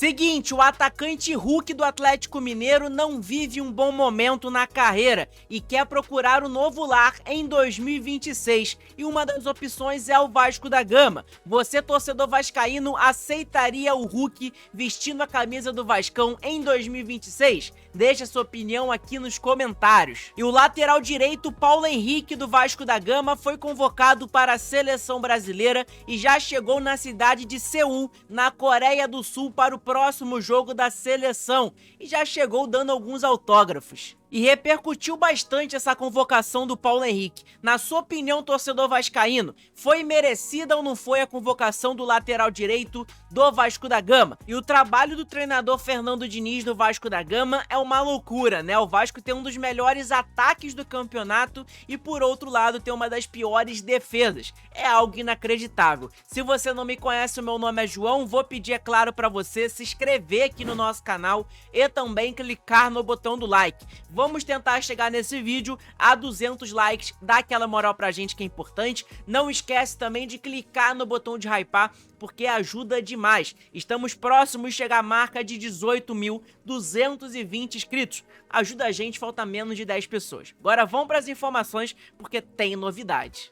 Seguinte, o atacante Hulk do Atlético Mineiro não vive um bom momento na carreira e quer procurar um novo lar em 2026. E uma das opções é o Vasco da Gama. Você, torcedor vascaíno, aceitaria o Hulk vestindo a camisa do Vascão em 2026? Deixa sua opinião aqui nos comentários. E o lateral direito Paulo Henrique do Vasco da Gama foi convocado para a seleção brasileira e já chegou na cidade de Seul, na Coreia do Sul, para o próximo jogo da seleção e já chegou dando alguns autógrafos. E repercutiu bastante essa convocação do Paulo Henrique. Na sua opinião, torcedor vascaíno, foi merecida ou não foi a convocação do lateral direito do Vasco da Gama? E o trabalho do treinador Fernando Diniz do Vasco da Gama é uma loucura, né? O Vasco tem um dos melhores ataques do campeonato e, por outro lado, tem uma das piores defesas. É algo inacreditável. Se você não me conhece, o meu nome é João, vou pedir, é claro, para você se inscrever aqui no nosso canal e também clicar no botão do like. Vamos tentar chegar nesse vídeo a 200 likes, dá aquela moral pra gente que é importante. Não esquece também de clicar no botão de hypar, porque ajuda demais. Estamos próximos de chegar à marca de 18.220 inscritos. Ajuda a gente, falta menos de 10 pessoas. Agora vamos para as informações, porque tem novidade.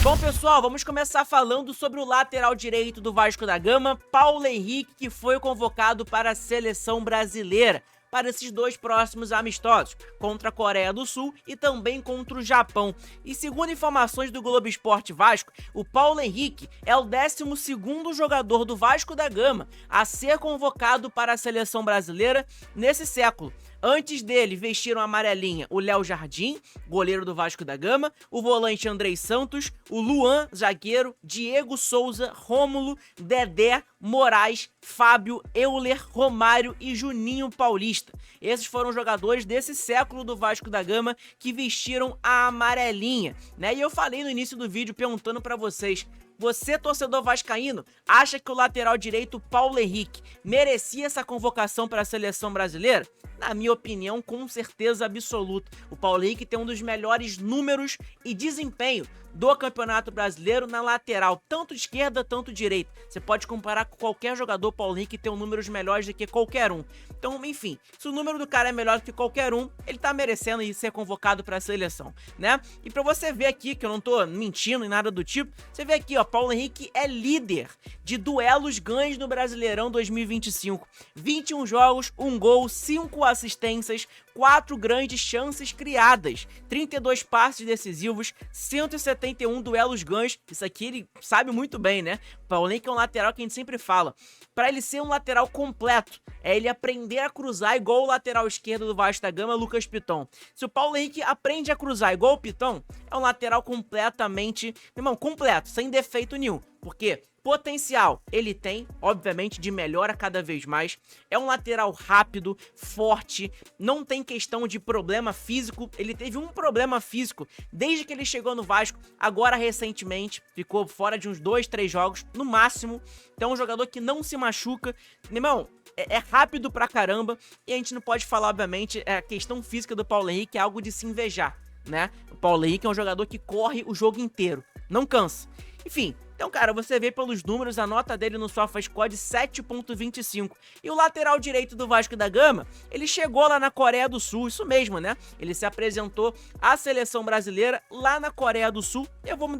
Bom, pessoal, vamos começar falando sobre o lateral direito do Vasco da Gama, Paulo Henrique, que foi convocado para a seleção brasileira para esses dois próximos amistosos, contra a Coreia do Sul e também contra o Japão. E segundo informações do Globo Esporte Vasco, o Paulo Henrique é o 12º jogador do Vasco da Gama a ser convocado para a seleção brasileira nesse século. Antes dele, vestiram a amarelinha o Léo Jardim, goleiro do Vasco da Gama, o volante Andrei Santos, o Luan, zagueiro, Diego Souza, Rômulo, Dedé, Moraes, Fábio, Euler, Romário e Juninho Paulista. Esses foram os jogadores desse século do Vasco da Gama que vestiram a amarelinha, né? E eu falei no início do vídeo perguntando pra vocês: você, torcedor vascaíno, acha que o lateral direito Paulo Henrique merecia essa convocação para a seleção brasileira? Na minha opinião, com certeza absoluta. O Paulo Henrique tem um dos melhores números e desempenho do Campeonato Brasileiro na lateral, tanto esquerda, tanto direita. Você pode comparar com qualquer jogador, Paulo Henrique tem números melhores do que qualquer um. Então, enfim, se o número do cara é melhor do que qualquer um, ele tá merecendo de ser convocado para a seleção, né? E pra você ver aqui, que eu não tô mentindo em nada do tipo, você vê aqui, ó, Paulo Henrique é líder de duelos ganhos no Brasileirão 2025. 21 jogos, 1 gol, 5 assistências, 4 grandes chances criadas, 32 passes decisivos, 171 duelos ganhos. Isso aqui ele sabe muito bem, né? Paulo Henrique é um lateral que a gente sempre fala. Para ele ser um lateral completo, é ele aprender a cruzar igual o lateral esquerdo do Vasco da Gama, Lucas Piton. Se o Paulo Henrique aprende a cruzar igual o Piton, é um lateral completamente, irmão, completo, sem defeito nenhum. Porque potencial ele tem, obviamente, de melhora cada vez mais. É um lateral rápido, forte, não tem questão de problema físico. Ele teve um problema físico desde que ele chegou no Vasco, agora recentemente, ficou fora de uns 2, 3 jogos, no máximo. Então é um jogador que não se machuca. Irmão, é rápido pra caramba, e a gente não pode falar, obviamente, a questão física do Paulo Henrique é algo de se invejar, né? O Paulo Henrique é um jogador que corre o jogo inteiro, não cansa. Enfim, então, cara, você vê pelos números, a nota dele no SofaScore 7.25. E o lateral direito do Vasco da Gama, ele chegou lá na Coreia do Sul, isso mesmo, né? Ele se apresentou à seleção brasileira lá na Coreia do Sul. Eu vou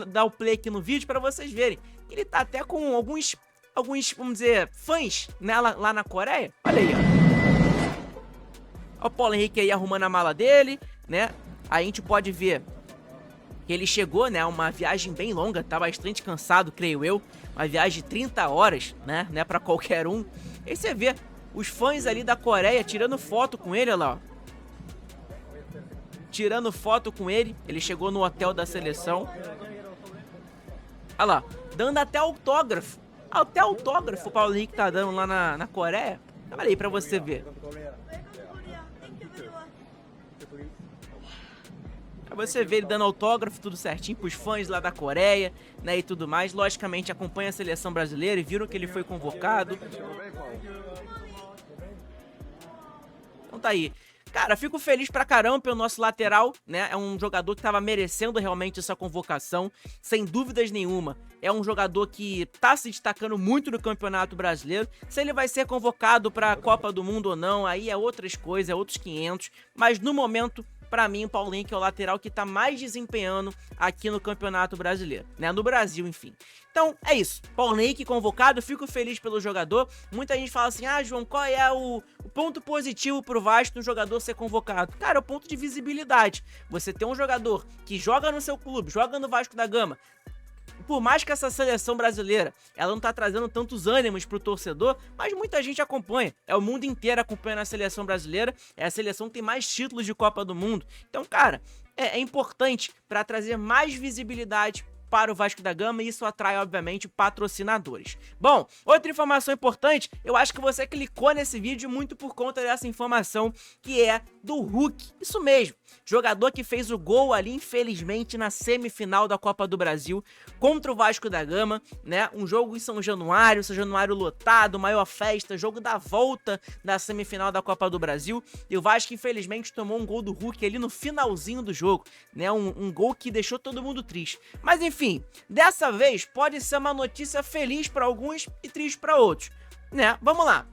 dar o play aqui no vídeo para vocês verem. Ele tá até com alguns, vamos dizer, fãs, né, lá na Coreia. Olha aí, ó. O Paulo Henrique aí arrumando a mala dele, né? A gente pode ver que ele chegou, né, uma viagem bem longa, tá bastante cansado, creio eu, uma viagem de 30 horas, né, não é pra qualquer um. E você vê os fãs ali da Coreia tirando foto com ele, olha lá, ó. Tirando foto com ele, ele chegou no hotel da seleção. Olha lá, dando até autógrafo. Até autógrafo o Paulo Henrique tá dando lá na Coreia. Olha aí pra você ver. Você vê ele dando autógrafo, tudo certinho pros fãs lá da Coreia, né, e tudo mais. Logicamente acompanha a seleção brasileira e viram que ele foi convocado. Então tá aí. cara, fico feliz pra caramba pelo nosso lateral, né? É um jogador que tava merecendo realmente essa convocação, sem dúvidas nenhuma. É um jogador que tá se destacando muito no Campeonato Brasileiro. Se ele vai ser convocado pra Copa do Mundo ou não, aí é outras coisas, é outros 500. Mas no momento, pra mim, o Paulo Henrique é o lateral que tá mais desempenhando aqui no Campeonato Brasileiro, né? No Brasil, enfim. Então, é isso. Paulo Henrique convocado, fico feliz pelo jogador. Muita gente fala assim, João, qual é o ponto positivo pro Vasco do jogador ser convocado? Cara, é o ponto de visibilidade. Você tem um jogador que joga no seu clube, joga no Vasco da Gama. Por mais que essa seleção brasileira, ela não tá trazendo tantos ânimos pro torcedor, mas muita gente acompanha. É o mundo inteiro acompanhando a seleção brasileira, é a seleção que tem mais títulos de Copa do Mundo. Então, cara, é importante para trazer mais visibilidade para o Vasco da Gama e isso atrai, obviamente, patrocinadores. Bom, outra informação importante, eu acho que você clicou nesse vídeo muito por conta dessa informação que é do Hulk. Isso mesmo, jogador que fez o gol ali, infelizmente, na semifinal da Copa do Brasil contra o Vasco da Gama, né? Um jogo em São Januário lotado, maior festa, jogo da volta da semifinal da Copa do Brasil. E o Vasco, infelizmente, tomou um gol do Hulk ali no finalzinho do jogo, né? Um gol que deixou todo mundo triste. Mas enfim, dessa vez pode ser uma notícia feliz para alguns e triste para outros, né? Vamos lá.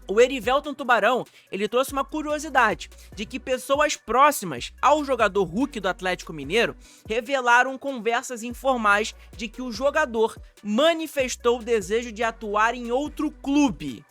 O Erivelton Tubarão, ele trouxe uma curiosidade de que pessoas próximas ao jogador Hulk do Atlético Mineiro revelaram conversas informais de que o jogador manifestou o desejo de atuar em outro clube,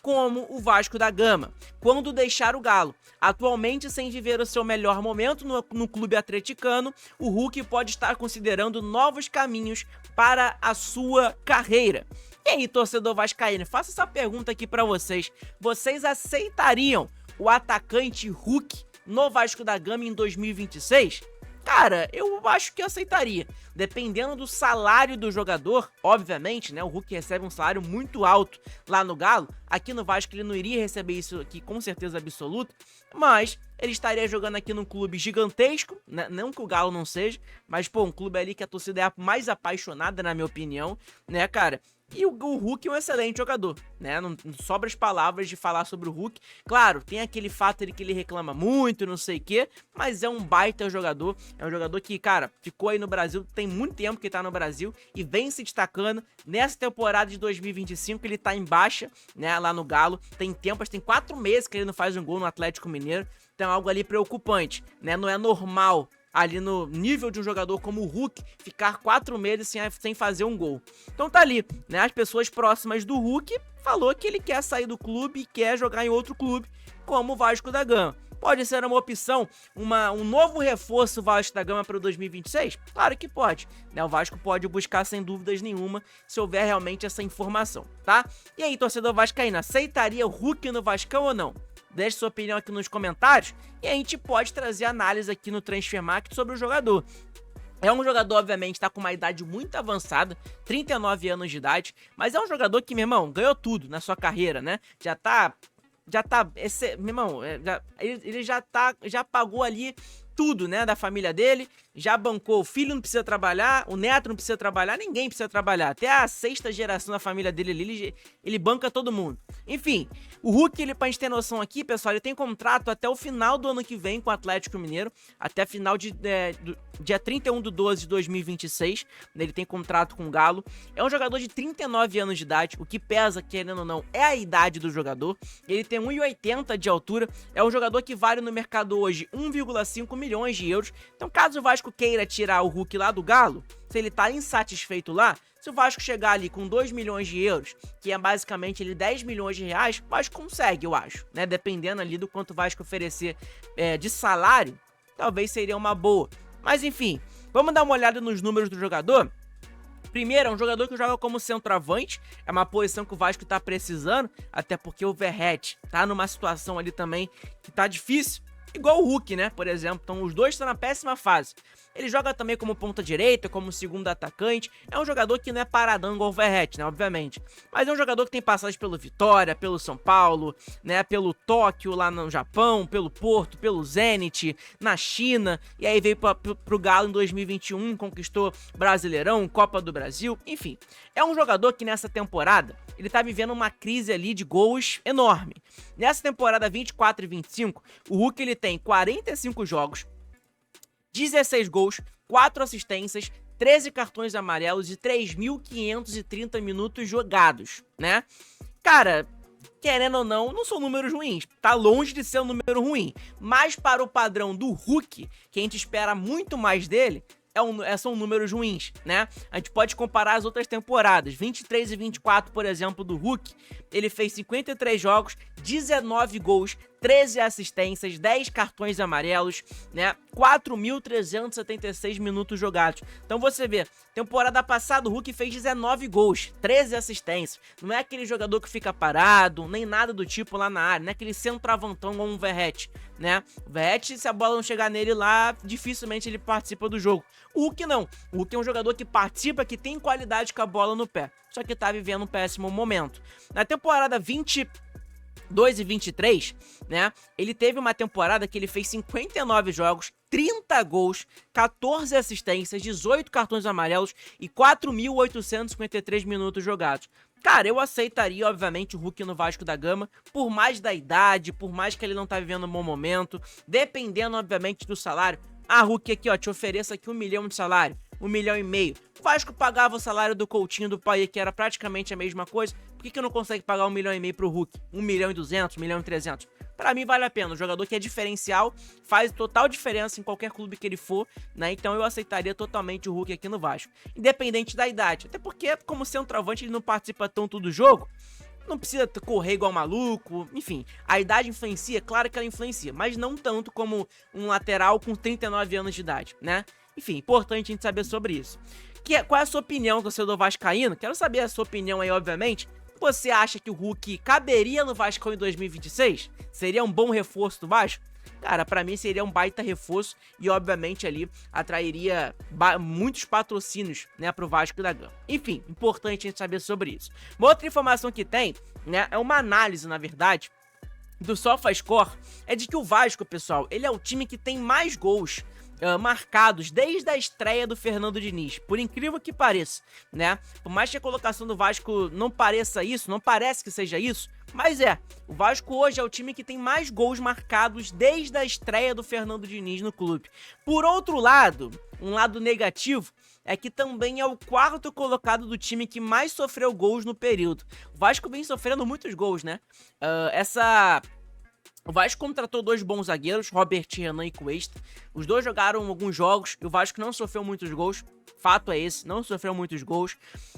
como o Vasco da Gama, quando deixar o Galo. Atualmente, sem viver o seu melhor momento no clube atleticano, o Hulk pode estar considerando novos caminhos para a sua carreira. E aí, torcedor vascaíno, faço essa pergunta aqui pra vocês. Vocês aceitariam o atacante Hulk no Vasco da Gama em 2026? Cara, eu acho que aceitaria. Dependendo do salário do jogador, obviamente, né? O Hulk recebe um salário muito alto lá no Galo. Aqui no Vasco ele não iria receber isso aqui com certeza absoluta. Mas ele estaria jogando aqui num clube gigantesco, né? Não que o Galo não seja, mas, pô, um clube ali que a torcida é a mais apaixonada, na minha opinião, né, cara? E o Hulk é um excelente jogador, né? Não sobra as palavras de falar sobre o Hulk. Claro, tem aquele fato de que ele reclama muito, não sei o quê, mas é um baita jogador. É um jogador que, cara, ficou aí no Brasil, tem muito tempo que tá no Brasil e vem se destacando. Nessa temporada de 2025 ele tá em baixa, né, lá no Galo. Tem tempo, tem 4 meses que ele não faz um gol no Atlético Mineiro. Então é algo ali preocupante, né? Não é normal ali no nível de um jogador como o Hulk, ficar 4 meses sem fazer um gol. Então tá ali, né? As pessoas próximas do Hulk falou que ele quer sair do clube e quer jogar em outro clube, como o Vasco da Gama. Pode ser uma opção, um novo reforço Vasco da Gama para o 2026? Claro que pode, né? O Vasco pode buscar sem dúvidas nenhuma, se houver realmente essa informação, tá? E aí, torcedor vascaíno, aceitaria o Hulk no Vascão ou não? Deixe sua opinião aqui nos comentários e a gente pode trazer análise aqui no Transfer Market sobre o jogador. É um jogador, obviamente, tá com uma idade muito avançada, 39 anos de idade, mas é um jogador que, meu irmão, ganhou tudo na sua carreira, né? Meu irmão, ele já pagou ali tudo, né, da família dele, já bancou, o filho não precisa trabalhar, o neto não precisa trabalhar, ninguém precisa trabalhar, até a 6ª geração da família dele ali, ele banca todo mundo. Enfim, o Hulk, pra gente ter noção aqui, pessoal, ele tem contrato até o final do ano que vem com o Atlético Mineiro, até final de dia 31/12 de 2026, ele tem contrato com o Galo. É um jogador de 39 anos de idade, o que pesa, querendo ou não, é a idade do jogador. Ele tem 1,80 de altura, é um jogador que vale no mercado hoje 1,5 milhões de euros. Então, caso o Vasco queira tirar o Hulk lá do Galo, se ele tá insatisfeito lá, se o Vasco chegar ali com 2 milhões de euros, que é basicamente ele 10 milhões de reais, o Vasco consegue, eu acho, né? Dependendo ali do quanto o Vasco oferecer de salário, talvez seria uma boa. Mas enfim, vamos dar uma olhada nos números do jogador. Primeiro, é um jogador que joga como centroavante, é uma posição que o Vasco tá precisando, até porque o Verratti tá numa situação ali também que tá difícil. igual o Hulk, né, por exemplo. Então os dois estão na péssima fase. Ele joga também como ponta direita, como segundo atacante. É um jogador que não é paradão igual o Verratti, né, obviamente. Mas é um jogador que tem passagem pelo Vitória, pelo São Paulo, né, pelo Tóquio lá no Japão, pelo Porto, pelo Zenit, na China. E aí veio pro Galo em 2021, conquistou Brasileirão, Copa do Brasil, enfim. É um jogador que nessa temporada, ele tá vivendo uma crise ali de gols enorme. Nessa temporada 24 e 25, o Hulk ele tem 45 jogos, 16 gols, 4 assistências, 13 cartões amarelos e 3.530 minutos jogados, né? Cara, querendo ou não são números ruins. Tá longe de ser um número ruim. Mas para o padrão do Hulk, que a gente espera muito mais dele, são números ruins, né? A gente pode comparar as outras temporadas. 23 e 24, por exemplo, do Hulk, ele fez 53 jogos, 19 gols, 13 assistências, 10 cartões amarelos, né? 4.376 minutos jogados. Então você vê, temporada passada o Hulk fez 19 gols, 13 assistências. Não é aquele jogador que fica parado, nem nada do tipo lá na área, não é aquele centroavantão como um Verratti, né? O Verratti, se a bola não chegar nele lá, dificilmente ele participa do jogo. O Hulk não. O Hulk é um jogador que participa, que tem qualidade com a bola no pé, só que tá vivendo um péssimo momento. Na temporada 22 e 23, né, ele teve uma temporada que ele fez 59 jogos, 30 gols, 14 assistências, 18 cartões amarelos e 4.853 minutos jogados. Cara, eu aceitaria, obviamente, o Hulk no Vasco da Gama, por mais da idade, por mais que ele não tá vivendo um bom momento, dependendo, obviamente, do salário. Ah, Hulk, aqui, ó, te ofereço aqui 1 milhão de salário, 1,5 milhão. O Vasco pagava o salário do Coutinho do Paí, que era praticamente a mesma coisa. Por que não consegue pagar 1,5 milhão pro Hulk? 1,2 milhão, 1,3 milhão. Pra mim vale a pena, um jogador que é diferencial, faz total diferença em qualquer clube que ele for, né? Então eu aceitaria totalmente o Hulk aqui no Vasco, independente da idade. Até porque, como centroavante, ele não participa tanto do jogo, não precisa correr igual maluco, enfim. A idade influencia? Claro que ela influencia, mas não tanto como um lateral com 39 anos de idade, né? Enfim, importante a gente saber sobre isso. Qual é a sua opinião, torcedor vascaíno? Quero saber a sua opinião aí, obviamente. Você acha que o Hulk caberia no Vasco em 2026? Seria um bom reforço do Vasco? Cara, pra mim seria um baita reforço e, obviamente, ali atrairia muitos patrocínios, né, pro Vasco da Gama. Enfim, importante a gente saber sobre isso. Uma outra informação que tem, né, é uma análise, na verdade, do SofaScore, é de que o Vasco, pessoal, ele é o time que tem mais gols marcados desde a estreia do Fernando Diniz, por incrível que pareça, né? Por mais que a colocação do Vasco não pareça isso, não parece que seja isso, mas o Vasco hoje é o time que tem mais gols marcados desde a estreia do Fernando Diniz no clube. Por outro lado, um lado negativo é que também é o quarto colocado do time que mais sofreu gols no período. O Vasco vem sofrendo muitos gols, né? O Vasco contratou 2 bons zagueiros, Robert Renan e Cuesta. Os dois jogaram alguns jogos e o Vasco não sofreu muitos gols. Fato é esse, não sofreu muitos gols.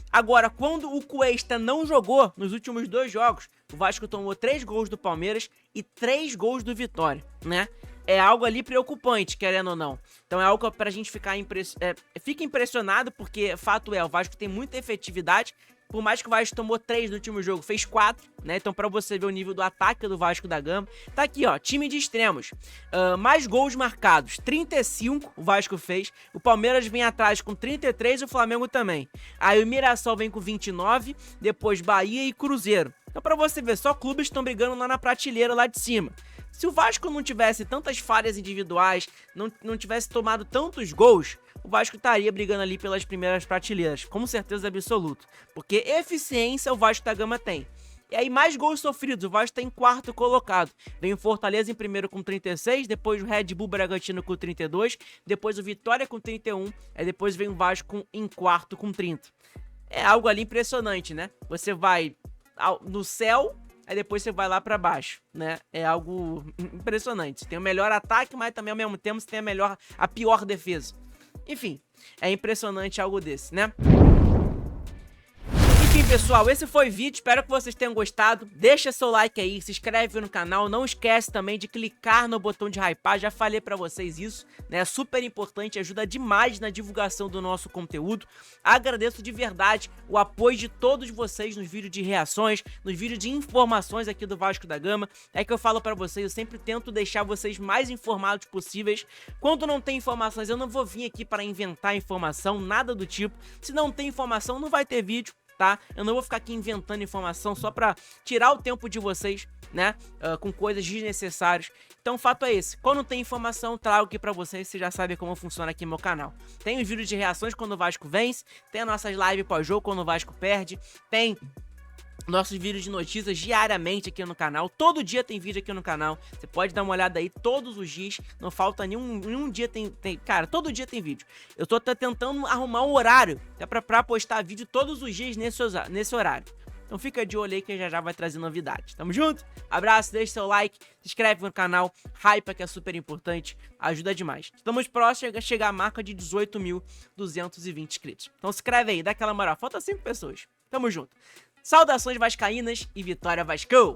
Agora, quando o Cuesta não jogou nos últimos 2 jogos, o Vasco tomou 3 gols do Palmeiras e 3 gols do Vitória, né? É algo ali preocupante, querendo ou não. Então é algo pra gente ficar fica impressionado, porque fato é, o Vasco tem muita efetividade. Por mais que o Vasco tomou 3 no último jogo, fez 4, né? Então pra você ver o nível do ataque do Vasco da Gama. Tá aqui, ó, time de extremos. Mais gols marcados, 35 o Vasco fez. O Palmeiras vem atrás com 33 e o Flamengo também. Aí o Mirassol vem com 29, depois Bahia e Cruzeiro. Então pra você ver, só clubes estão brigando lá na prateleira lá de cima. Se o Vasco não tivesse tantas falhas individuais, não tivesse tomado tantos gols, o Vasco estaria brigando ali pelas primeiras prateleiras, com certeza absoluta. Porque eficiência o Vasco da Gama tem. E aí, mais gols sofridos, o Vasco está em quarto colocado. Vem o Fortaleza em primeiro com 36, depois o Red Bull Bragantino com 32, depois o Vitória com 31, aí depois vem o Vasco em quarto com 30. É algo ali impressionante, né? Você vai no céu, aí depois você vai lá pra baixo, né? É algo impressionante. Você tem o melhor ataque, mas também ao mesmo tempo você tem a pior defesa. Enfim, é impressionante algo desse, né? Enfim, pessoal, esse foi o vídeo, espero que vocês tenham gostado. Deixa seu like aí, se inscreve no canal, não esquece também de clicar no botão de hypar, já falei pra vocês isso, né? É super importante, ajuda demais na divulgação do nosso conteúdo. Agradeço de verdade o apoio de todos vocês nos vídeos de reações, nos vídeos de informações aqui do Vasco da Gama. É que eu falo pra vocês, eu sempre tento deixar vocês mais informados possíveis. Quando não tem informações, eu não vou vir aqui para inventar informação, nada do tipo. Se não tem informação, não vai ter vídeo, tá? Eu não vou ficar aqui inventando informação só pra tirar o tempo de vocês, né? Com coisas desnecessárias. Então o fato é esse, quando tem informação, trago aqui pra vocês, vocês já sabem como funciona aqui no meu canal. Tem os vídeos de reações quando o Vasco vence, tem as nossas lives pós-jogo quando o Vasco perde, tem nossos vídeos de notícias diariamente aqui no canal. Todo dia tem vídeo aqui no canal. Você pode dar uma olhada aí todos os dias. Não falta nenhum dia cara, todo dia tem vídeo. Eu tô tentando arrumar um horário pra postar vídeo todos os dias nesse horário. Então fica de olho aí que já vai trazer novidades. Tamo junto? Abraço, deixa seu like, se inscreve no canal. Hype que é super importante, ajuda demais. Estamos próximos a chegar à marca de 18.220 inscritos. Então se inscreve aí, dá aquela moral. Falta 5 pessoas. Tamo junto. Saudações vascaínas e vitória Vascão!